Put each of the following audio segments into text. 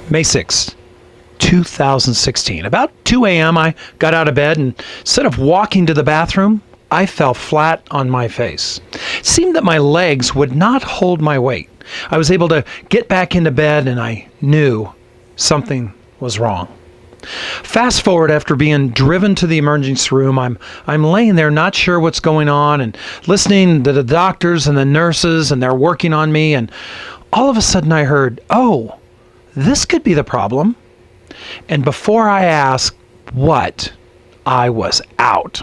May 6th, 2016. About 2 a.m., I got out of bed, and instead of walking to the bathroom, I fell flat on my face. It seemed that my legs would not hold my weight. I was able to get back into bed, and I knew something was wrong. Fast forward, after being driven to the emergency room, I'm laying there not sure what's going on and listening to the doctors and the nurses, and they're working on me, and all of a sudden I heard, "Oh, this could be the problem." And before I asked what, I was out.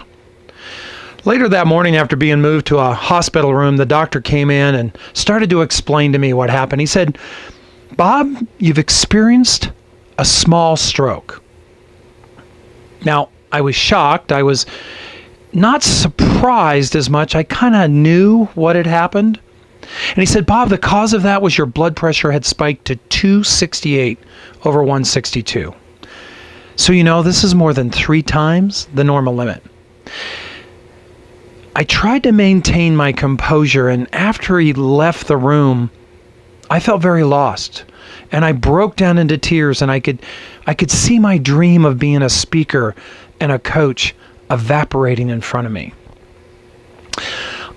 Later that morning, after being moved to a hospital room, the doctor came in and started to explain to me what happened. He said, "Bob, you've experienced a small stroke." Now, I was shocked. I was not surprised as much. I kind of knew what had happened. And he said, "Bob, the cause of that was your blood pressure had spiked to 268 over 162. So, this is more than 3 times the normal limit." I tried to maintain my composure, and after he left the room, I felt very lost. And I broke down into tears, and I could see my dream of being a speaker and a coach evaporating in front of me.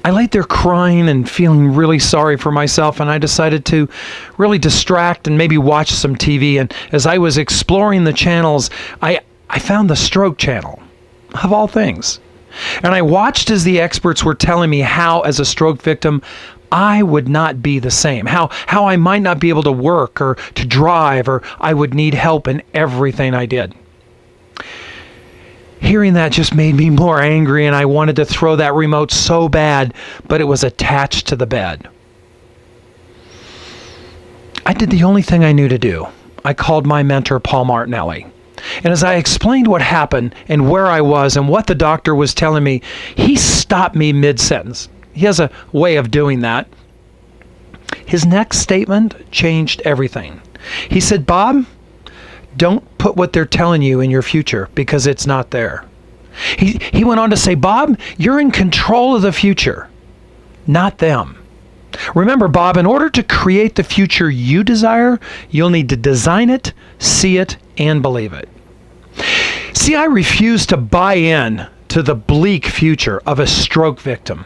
I laid there crying and feeling really sorry for myself, and I decided to really distract and maybe watch some TV. And as I was exploring the channels, I found the stroke channel, of all things. And I watched as the experts were telling me how, as a stroke victim, I would not be the same, how I might not be able to work or to drive, or I would need help in everything I did. Hearing that just made me more angry, and I wanted to throw that remote so bad, but it was attached to the bed. I did the only thing I knew to do. I called my mentor, Paul Martinelli. And as I explained what happened and where I was and what the doctor was telling me, he stopped me mid-sentence. He has a way of doing that. His next statement changed everything. He said, "Bob, don't put what they're telling you in your future, because it's not there." He went on to say, "Bob, you're in control of the future, not them. Remember, Bob, in order to create the future you desire, you'll need to design it, see it, and believe it." See, I refused to buy in to the bleak future of a stroke victim,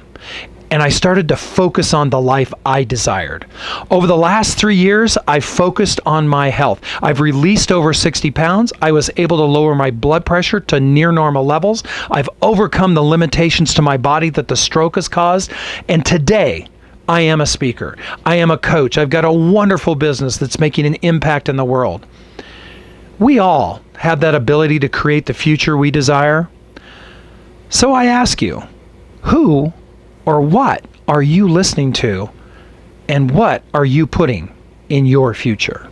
and I started to focus on the life I desired. Over the last 3 years, I've focused on my health. I've released over 60 pounds. I was able to lower my blood pressure to near normal levels. I've overcome the limitations to my body that the stroke has caused. And today, I am a speaker. I am a coach. I've got a wonderful business that's making an impact in the world. We all have that ability to create the future we desire. So I ask you, who or what are you listening to, and what are you putting in your future?